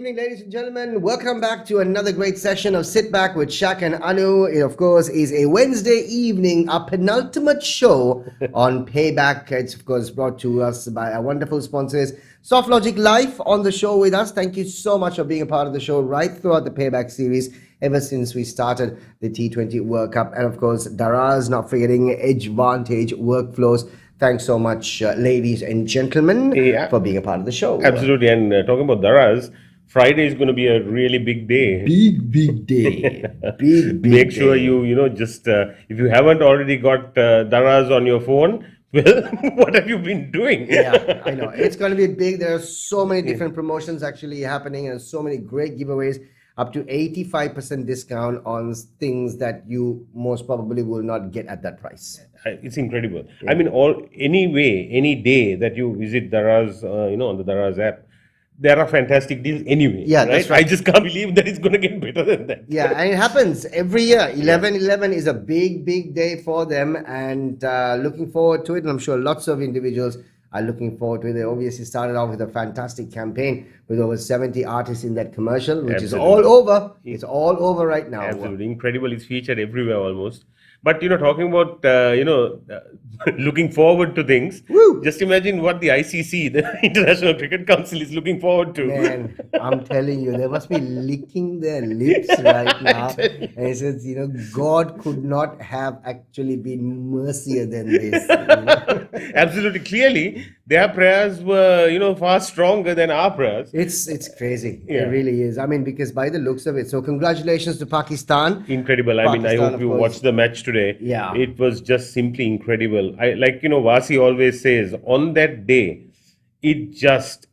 evening, ladies and gentlemen. Welcome back to another great session of Sit Back with Shaq and Anu. It, of course, is a Wednesday evening, our penultimate show on Payback. It's, of course, brought to us by our wonderful sponsors, Softlogic Life, on the show with us. Thank you so much for being a part of the show right throughout the Payback series, ever since we started the T20 World Cup. And, of course, Daraz, not forgetting Edgevantage Workflows. Thanks so much, ladies and gentlemen, for being a part of the show. Absolutely. And talking about Daraz, Friday is going to be a really big day. Big day. big Make sure you just, if you haven't already got Daraz on your phone, well, what have you been doing? Yeah, I know. It's going to be big. There are so many different promotions actually happening and so many great giveaways. Up to 85% discount on things that you most probably will not get at that price. It's incredible. Yeah. I mean, any day that you visit Daraz, on the Daraz app, there are fantastic deals anyway. Yeah, right? That's right. I just can't believe that it's going to get better than that. Yeah, and it happens every year. 11/11 is a big day for them, and looking forward to it. And I'm sure lots of individuals are looking forward to it. They obviously started off with a fantastic campaign with over 70 artists in that commercial, which is all over. It's all over right now. Absolutely incredible. It's featured everywhere almost. But talking about looking forward to things. Woo! Just imagine what the ICC, the International Cricket Council, is looking forward to. Man, I'm telling you, they must be licking their lips right now. And it says, God could not have actually been mercier than this. Absolutely, clearly, their prayers were far stronger than our prayers. It's crazy. Yeah. It really is. I mean, because by the looks of it, so congratulations to Pakistan. Incredible. I mean, I hope you watched the match today. Yeah. It was just simply incredible. Vasi always says, on that day,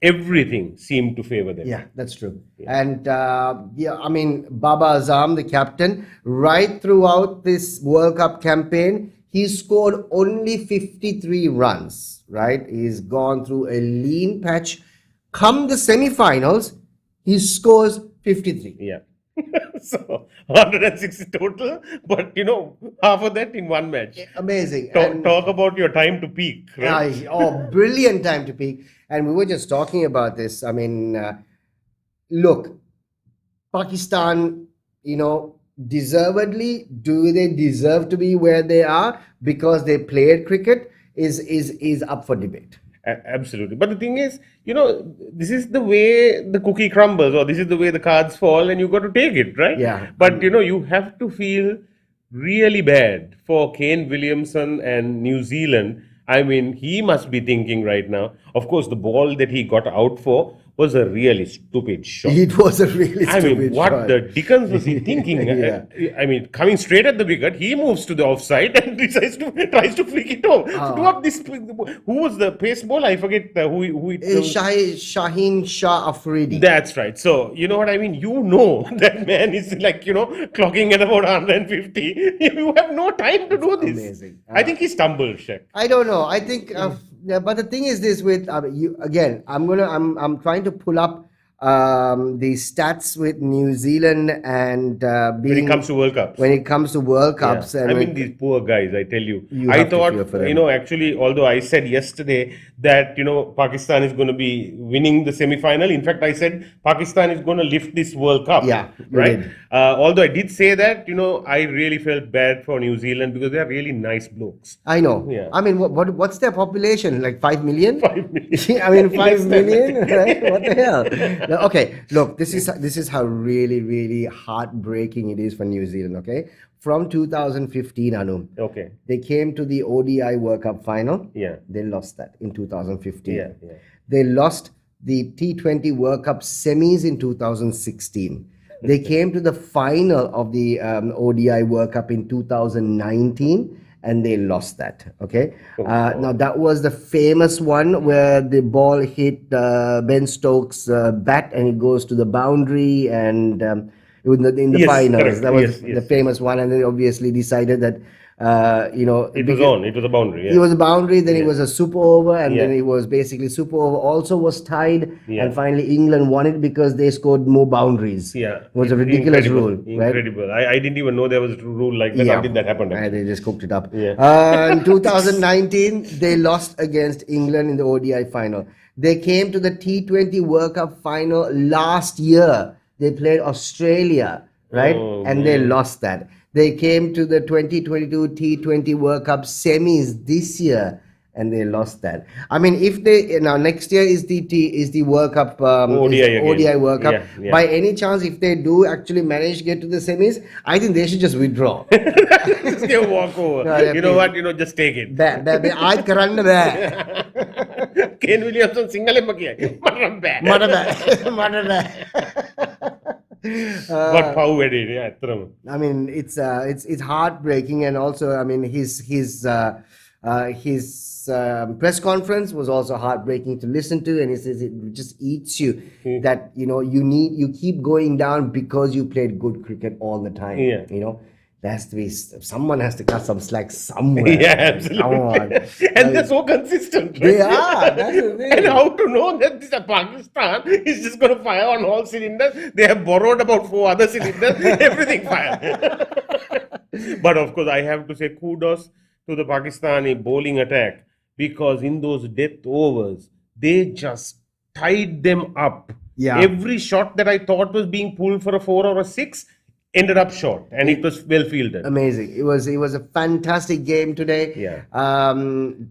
everything seemed to favor them. Yeah, that's true. Yeah. And I mean, Baba Azam, the captain, right throughout this World Cup campaign, he scored only 53 runs, right? He's gone through a lean patch. Come the semifinals, he scores 53. Yeah. So 160 total, but half of that in one match. Amazing. Talk about your time to peak. Right? Brilliant time to peak. And we were just talking about this. I mean, look, Pakistan, deservedly, do they deserve to be where they are because they played cricket is up for debate. Absolutely. But the thing is, this is the way the cookie crumbles, or this is the way the cards fall, and you've got to take it, right? Yeah. But, you have to feel really bad for Kane Williamson and New Zealand. I mean, he must be thinking right now. Of course, the ball that he got out for was a really stupid shot. It was a really stupid shot. I mean, what the dickens was he thinking? Yeah. I mean, coming straight at the wicket, he moves to the offside and tries to flick it home. Do up this. Who was the pace bowler? I forget who it was. Shaheen Shah Afridi. That's right. So, you know what I mean? That man is clocking at about 150. You have no time to do this. Amazing. I think he stumbled, Shaq. I don't know. I think... but the thing is this with you again. I'm trying to pull up the stats with New Zealand and when it comes to World Cups. When it comes to World Cups, yeah. And these poor guys. I tell you I thought actually, although I said yesterday that Pakistan is going to be winning the semi-final. In fact, I said Pakistan is going to lift this World Cup. Yeah, right. Although I did say that, I really felt bad for New Zealand because they are really nice blokes. I know. Yeah. I mean, what's their population? Like 5 million? 5 million. I mean, 5 million. Right? What the hell? Okay, look, this is how really, really heartbreaking it is for New Zealand, okay? From 2015, Anu. Okay. They came to the ODI World Cup final. Yeah. They lost that in 2015. Yeah. They lost the T20 World Cup semis in 2016. They came to the final of the ODI World Cup in 2019. And they lost that, okay? Now, that was the famous one where the ball hit Ben Stokes' bat and it goes to the boundary and in the finals. Correct. That was the famous one. And they obviously decided that It was on. It was a boundary. It Yeah. was a boundary, then it Yeah. was a super over, and Yeah. then it was basically super over also was tied, Yeah. and finally England won it because they scored more boundaries. Yeah. It was a ridiculous Incredible. rule, right? Incredible. I didn't even know there was a rule like that. How did that happen? And Actually? they just cooked it up. Yeah. In 2019, they lost against England in the ODI final. They came to the T20 World Cup final last year. They played Australia, right? Oh, And they man. lost that. They came to the 2022 T20 World Cup semis this year, and they lost that. I mean, if they now next year is the World Cup ODI again. ODI World Cup. Yeah. By any chance, if they do actually manage to get to the semis, I think they should just withdraw. Just give walk over. No, yeah, you know please. what? Just take it. I'd කරන්න බෑ. Kane Williamson සිංහලෙන්ම කියයි. මට බෑ. මට බෑ. What පව් වැඩේ නේ ඇත්තටම. I mean, it's heartbreaking, and also, I mean, his press conference was also heartbreaking to listen to, and he says it just eats you that you keep going down because you played good cricket all the time. Yeah. There has to be someone has to cut some slack somewhere. Yeah, absolutely. Come on. And they're so consistent. Right? They are. That's the thing. And how to know that this Pakistan is just going to fire on all cylinders? They have borrowed about 4 other cylinders. Everything fire. But of course, I have to say kudos to the Pakistani bowling attack, because in those death overs, they just tied them up. Yeah. Every shot that I thought was being pulled for a 4 or a 6 ended up short, and it was well fielded. Amazing. It was a fantastic game today. Yeah.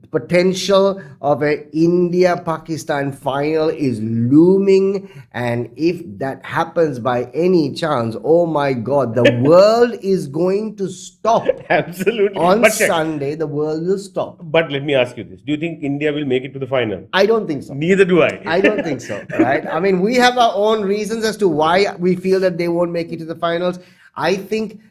Potential of a India-Pakistan final is looming, and if that happens by any chance, oh my God, the world is going to stop. Absolutely. On But check. Sunday, the world will stop. But let me ask you this: do you think India will make it to the final? I don't think so. Neither do I. I don't think so, right? I mean, we have our own reasons as to why we feel that they won't make it to the finals. I think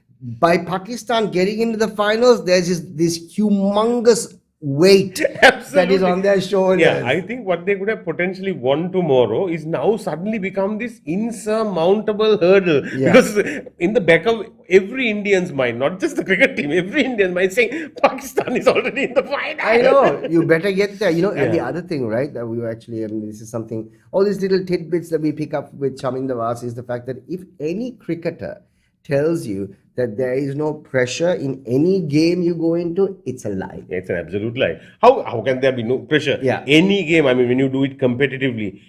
by Pakistan getting into the finals, there's just this humongous weight that is Absolutely. on their shoulders. Yeah, I think what they could have potentially won tomorrow is now suddenly become this insurmountable hurdle. Yeah. Because in the back of every Indian's mind, not just the cricket team, every Indian's mind saying Pakistan is already in the final. I know. You better get there. And the Yeah. other thing, right, that we were actually, this is something, all these little tidbits that we pick up with Chaminda Vas is the fact that if any cricketer tells you that there is no pressure in any game you go into, it's a lie. It's an absolute lie. How can there be no pressure? Yeah. Any game, I mean, when you do it competitively,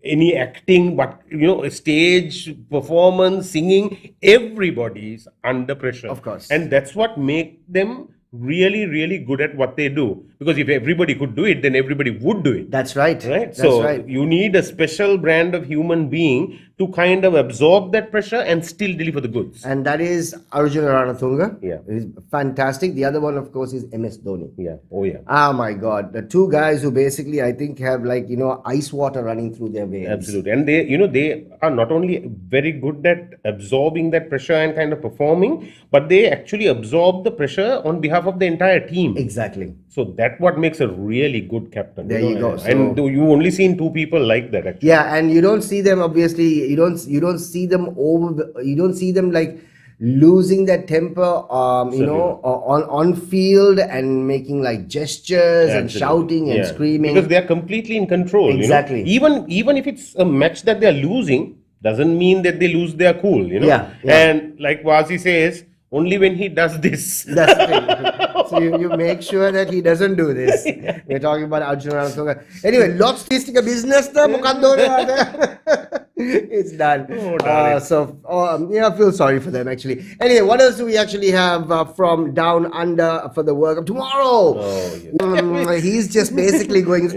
any acting, but stage performance, singing, everybody is under pressure. Of course. And that's what make them really, really good at what they do. Because if everybody could do it, then everybody would do it. That's right. Right? That's So right. you need a special brand of human being to kind of absorb that pressure and still deliver the goods. And that is Arjun Ranatunga. Yeah. He's fantastic. The other one, of course, is MS Dhoni. Yeah. Oh, yeah. Oh my God. The two guys who basically, I think, have ice water running through their veins. Absolutely. And they are not only very good at absorbing that pressure and kind of performing, but they actually absorb the pressure on behalf of the entire team. Exactly. So that's what makes a really good captain. There you go. And you only seen 2 people like that actually. Yeah, and you don't see them, obviously, you don't see them like losing their temper, on field and making like gestures and Absolutely. shouting and Yeah. screaming. Because they are completely in control. Exactly. Even if it's a match that they are losing, doesn't mean that they lose their cool. Yeah. And like Wasi says, only when he does this. That's the thing. So you make sure that he doesn't do this. We're talking about Arjun Ranatunga. Anyway, lots of business. It's done. Oh, darling. I feel sorry for them actually. Anyway, what else do we actually have from down under for the World Cup tomorrow? Oh, yes. He's just basically going.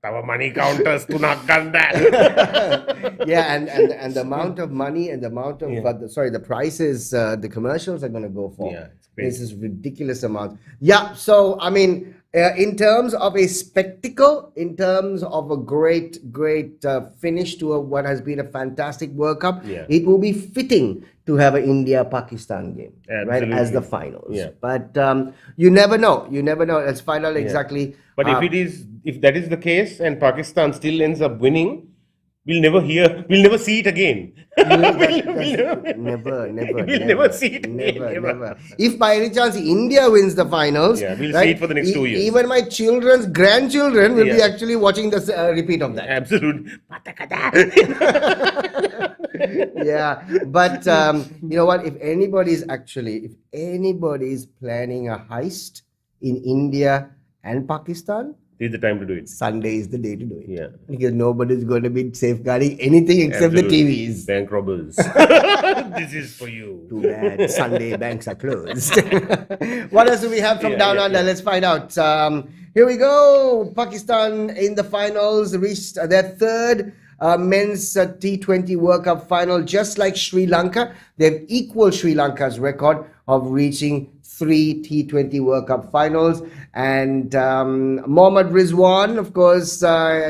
Our money counters to not ganda. Yeah, and the amount of money and the amount of the prices the commercials are going to go for. Yeah, it's crazy. This is ridiculous amount. Yeah, so I mean, in terms of a spectacle, in terms of a great finish to what has been a fantastic World Cup, it will be fitting to have an India-Pakistan game, right, as the finals. Yeah. But you never know. Let's find out exactly. But if that is the case and Pakistan still ends up winning, we'll never see it again. Never, We'll never see it again. never. If by any chance India wins the finals, Yeah, we'll see it for the next 2 years. Even my children's grandchildren will be Yeah. actually watching the repeat of that. Absolute. Yeah, but you know what? If anybody's planning a heist in India and Pakistan, This is the time to do it. Sunday is the day to do it. Yeah. Because nobody's going to be safeguarding anything except Absolutely. the TVs. Bank robbers. This is for you. Too bad. Sunday banks are closed. What else do we have from down under? Let's find out. Here we go. Pakistan in the finals reached their third men's T20 World Cup final, just like Sri Lanka. They've equaled Sri Lanka's record of reaching 3 T20 World Cup finals. And Mohammad Rizwan, of course,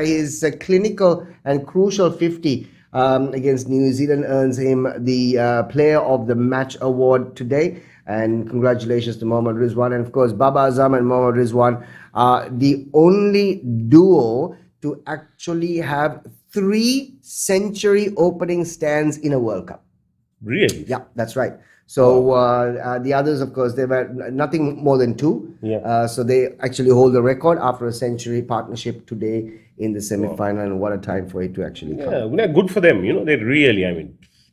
his clinical and crucial 50 against New Zealand earns him the Player of the Match award today. And congratulations to Mohammad Rizwan. And of course, Baba Azam and Mohammad Rizwan are the only duo to actually have 3 century opening stands in a World Cup. Really? Yeah, that's right. So the others, of course, they were nothing more than 2. Yeah. So they actually hold the record after a century partnership today in the semi-final. And what a time for it to actually come. Yeah, good for them. They really,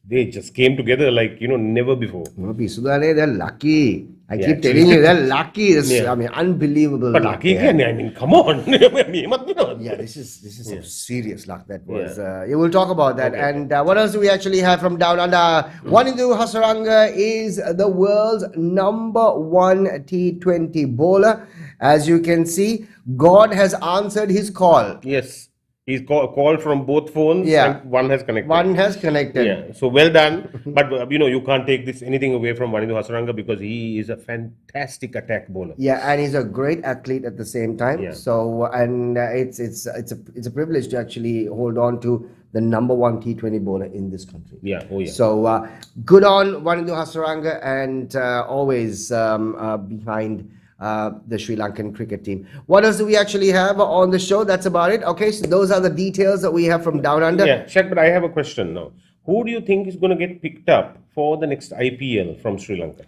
they just came together like, never before. Sudhane, they're lucky. I Yeah, keep actually. telling you, they're lucky. It's, Yeah. unbelievable. But luck lucky they have. again, come on. Yeah, this is some serious luck that was. We'll talk about that. Okay. And what else do we actually have from down under? Wanindu Hasaranga is the world's #1 T20 bowler. As you can see, God has answered his call. Yes. He's called from both phones. Yeah. And one has connected. One has connected. Yeah, so well done. But you can't take anything away from Wanindu Hasaranga because he is a fantastic attack bowler. Yeah, and he's a great athlete at the same time. Yeah. So, and it's a privilege to actually hold on to the #1 T20 bowler in this country. Yeah, oh yeah. So good on Wanindu Hasaranga and always behind the Sri Lankan cricket team. What else do we actually have on the show? That's about it. Okay, so those are the details that we have from down under. Yeah, Shaq, but I have a question now. Who do you think is going to get picked up for the next IPL from Sri Lanka?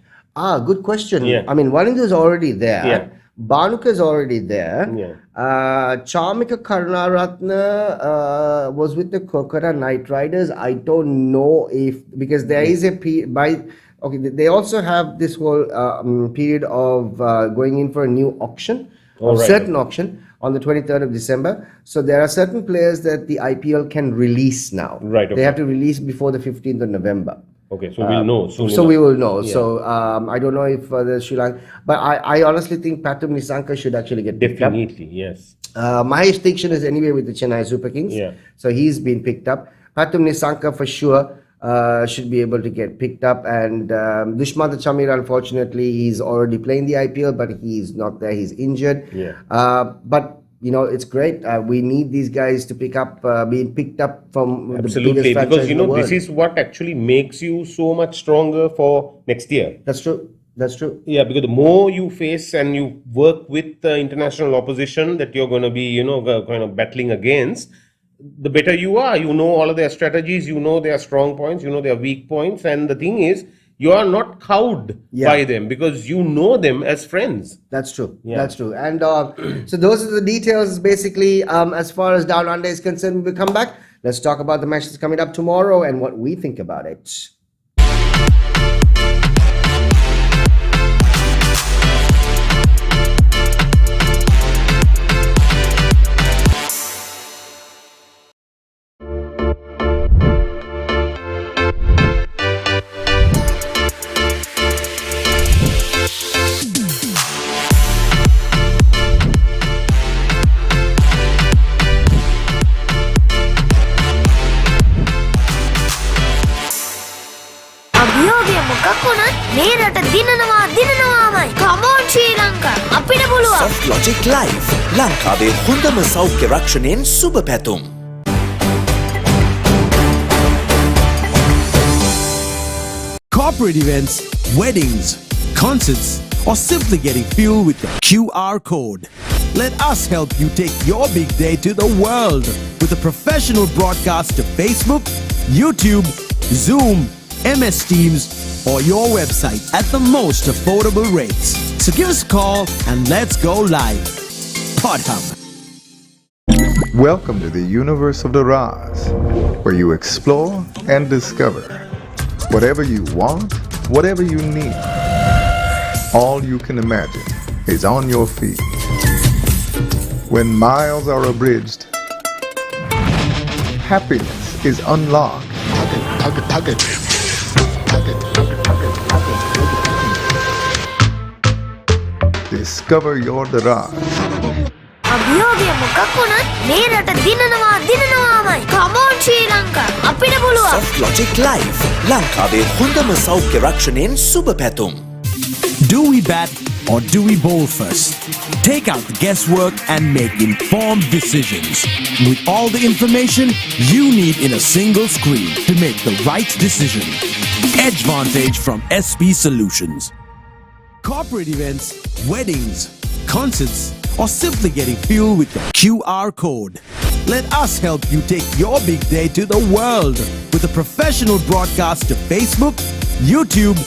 Good question. Yeah. Wanindu is already there. Yeah. Banuka is already there. Yeah. Charmika Karunaratne was with the Kolkata Knight Riders. I don't know because there is a they also have this whole period of going in for a new auction, auction on the 23rd of December. So there are certain players that the IPL can release now. Right. Okay. They have to release before the 15th of November. Okay, so we'll know soon. So we will know. Yeah. So I don't know if the Sri Lanka, but I honestly think Pathum Nissanka should actually get picked up. Definitely, yes. Mahesh Dikshan is anyway with the Chennai Super Kings. Yeah. So he's been picked up. Pathum Nissanka for sure should be able to get picked up. And Dushman Chamir, unfortunately, he's already playing the IPL, but he's not there. He's injured. Yeah. But it's great. We need these guys to being picked up from Absolutely, the biggest franchise because in the world. this is what actually makes you so much stronger for next year. That's true. That's true. Yeah, because the more you face and you work with the international opposition that you're going to be, kind of battling against, the better you are. You know all of their strategies, you know their strong points, you know their weak points. And the thing is, you are not cowed by them because you know them as friends. That's true. Yeah. That's true. And so those are the details basically as far as Down Under is concerned. We'll come back. Let's talk about the matches coming up tomorrow and what we think about it. Come on Sri Lanka අපිට පුළුවන් Softlogic Live ලංකාවේ හොඳම සෞඛ්‍ය රක්ෂණයෙන් සුබ පැතුම්. Corporate events, weddings, concerts, or simply getting fuel with the QR code. Let us help you take your big day to the world with a professional broadcast to Facebook, YouTube, Zoom, MS Teams, or your website at the most affordable rates. So give us a call and let's go live. PodHub. Welcome to the universe of the Raz, where you explore and discover whatever you want, whatever you need. All you can imagine is on your feet. When miles are abridged, happiness is unlocked. Discover your Raz. අභියෝගය මොකක් වුණත් මේ රට දිනනවාමයි. Come on ශ්‍රී ලංකා. අපිට පුළුවන්. Softlogic Live ලංකාවේ හොඳම සෞඛ්‍ය රක්ෂණයෙන් සුබ පැතුම්. Do we bat or do we bowl first? Take out the guesswork and make informed decisions. With all the information you need in a single screen to make the right decision. Edgevantage from SP Solutions. Corporate events, weddings, concerts, or simply getting fuel with the QR code. Let us help you take your big day to the world with a professional broadcast to Facebook, YouTube,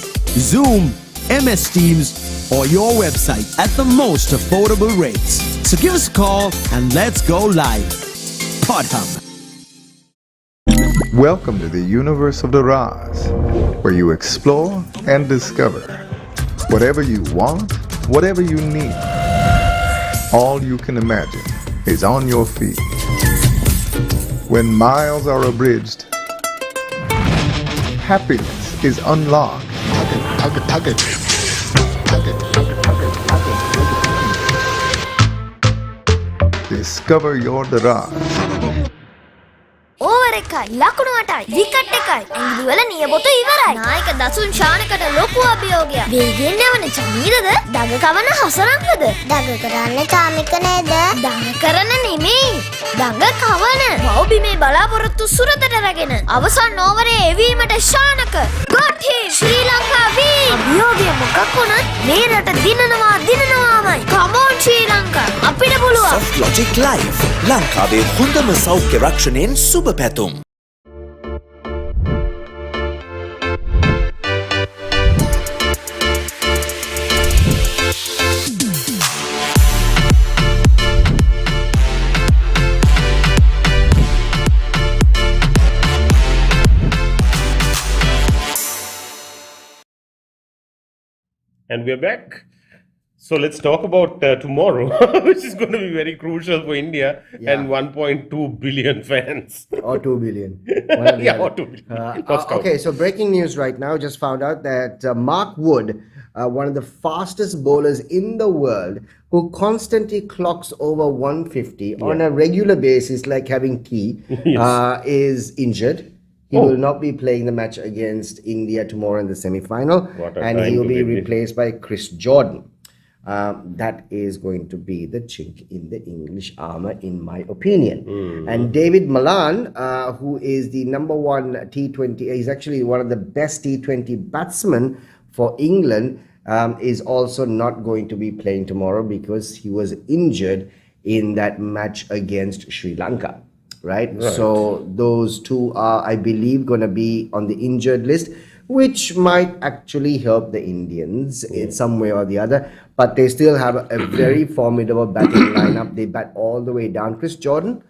Zoom, MS Teams, or your website at the most affordable rates. So give us a call and let's go live. PodHub. Welcome to the universe of the Raz, where you explore and discover whatever you want, whatever you need. All you can imagine is on your feet. When miles are abridged, happiness is unlocked. Discover your Raz. Over එකයි ලකුණු 8යි wicket එකයි ඇඟිලි වල නියපොතු ඉවරයි. නායක දසුන් ශානකට ලොකු අභියෝගයක්. වේගෙන් යවන චමීරද දඟ කවන හසරංගද? දඟ කරන්නේ චාමික නේද? දඟ කරන නෙමෙයි. දඟ කවන. බෞබිමේ බලාපොරොත්තු සුරතට රැගෙන අවසන් ඕවරේ එවීමට ශානක. Got him! ශ්‍රී ලංකා වී. අභියෝගය මොකක් වුණත් මේ රට දිනනවාමයි. Come on ශ්‍රී ලංකා. අපිට පුළුවන්. Softlogic Live ලංකාවේ හොඳම සෞඛ්‍ය රක්ෂණයෙන් සුබ පැතුම්. And we're back. So let's talk about tomorrow, which is going to be very crucial for India and 1.2 billion fans. Or 2 billion. One or the Yeah, other. or 2 billion. Lost count. Okay, so breaking news right now. Just found out that Mark Wood, one of the fastest bowlers in the world, who constantly clocks over 150 on a regular basis, like having tea, is injured. He will not be playing the match against India tomorrow in the semi-final, and he will be replaced by Chris Jordan. That is going to be the chink in the English armor, in my opinion. And David Malan, who is the number one T20, he's actually one of the best T20 batsmen for England, is also not going to be playing tomorrow because he was injured in that match against Sri Lanka. Right? So those two are, I believe, going to be on the injured list, which might actually help the Indians in some way or the other. But they still have a very formidable batting lineup. They bat all the way down. Chris Jordan,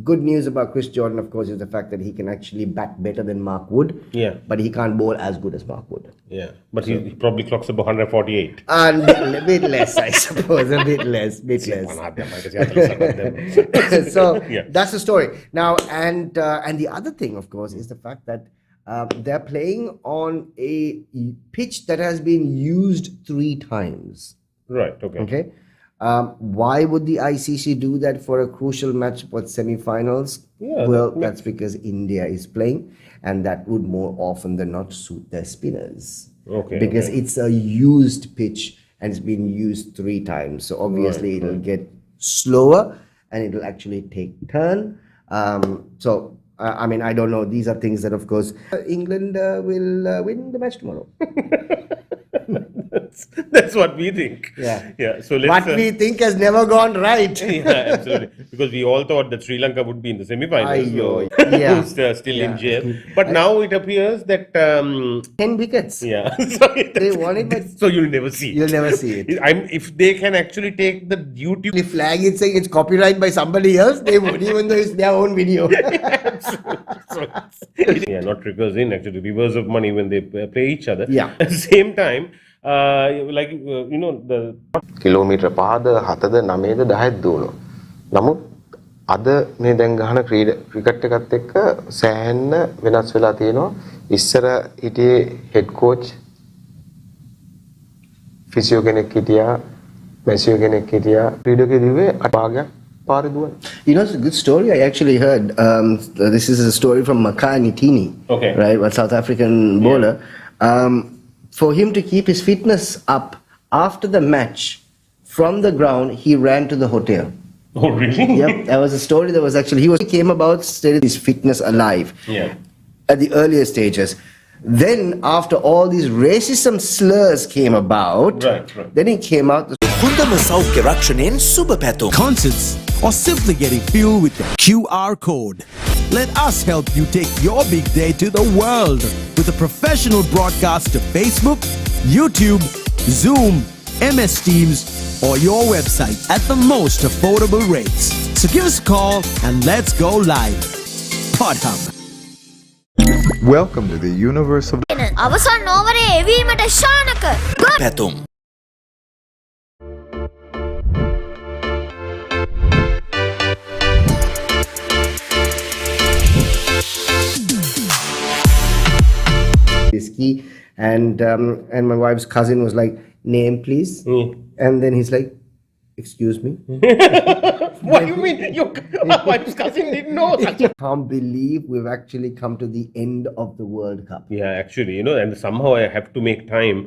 good news about Chris Jordan, of course, is the fact that he can actually bat better than Mark Wood. Yeah. But he can't bowl as good as Mark Wood. Yeah. But he probably clocks about 148. And a bit less, I suppose. A bit less. So that's the story. Now, and the other thing, of course, is the fact that they're playing on a pitch that has been used 3 times. Right. Okay. Okay. Why would the ICC do that for a crucial match for semi-finals? Well, that's because India is playing, and that would more often than not suit their spinners. Okay. Because it's a used pitch and it's been used 3 times. So obviously it'll get slower and it'll actually take turn. I mean, I don't know. These are things that, of course, England will win the match tomorrow. That's what we think. Yeah. So let's. What we think has never gone right. Yeah, absolutely. Because we all thought that Sri Lanka would be in the semi-finals. Aiyo, So yeah. still in jail. But now it appears that. 10 wickets. Yeah. They won it, but so you'll never see it. you'll never see it. If they can actually take the YouTube. The flag it saying it's copyright by somebody else, they would, even though it's their own video. Yeah, not triggers in actually rivers of money when they play each other. Yeah. At the same time, the kilometre 5ද 7ද 9ද 10ද දුවනවා. නමුත් අද මේ දැන් ගහන ක්‍රිකට් එකත් එක්ක සෑහෙන්න වෙනස් වෙලා තියෙනවා. ඉස්සර හිටියේ හෙඩ් කෝච් ෆිසියෝ කෙනෙක් හිටියා, මැසියෝ කෙනෙක් හිටියා. ක්‍රීඩකයෙ දිවේ අටභාගයක් පාරේ දුවන. You know, it's a good story. I actually heard. This is a story from Makanitini, Okay. right? A South African bowler. For him to keep his fitness up after the match, from the ground, he ran to the hotel. Oh, really? Yep, that was a story that was actually he came about stayed his fitness alive. Yeah. At the earlier stages. Then, after all these racism slurs came about, Right. then he came out. හොඳම සෞඛ්‍ය රක්ෂණයෙන් සුබ පැතුම්. Concerts, or simply getting fuel with the QR code. Let us help you take your big day to the world with a professional broadcast to Facebook, YouTube, Zoom, MS Teams, or your website at the most affordable rates. So give us a call and let's go live. PodHub. Welcome to the universe of අවසන් ඕවරේ එවීමට ශානක ගොඩ පැතුම්. Whiskey, and my wife's cousin was like, "Name, please," and then he's like, "Excuse me." What do you mean? Your wife's cousin didn't know such a. Can't believe we've actually come to the end of the World Cup. Yeah, actually, and somehow I have to make time,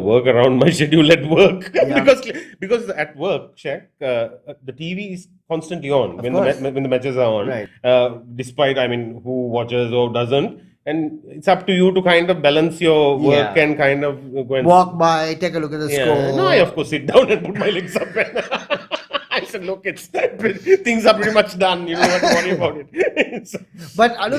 work around my schedule at work because at work, Shaq, the TV is constantly on when the matches are on. Right. Despite, who watches or doesn't, and it's up to you to kind of balance your work and kind of go and Walk by, take a look at the score. No, I of course sit down and put my legs up. I said, look, things are pretty much done. You don't have to worry about it. But Anu,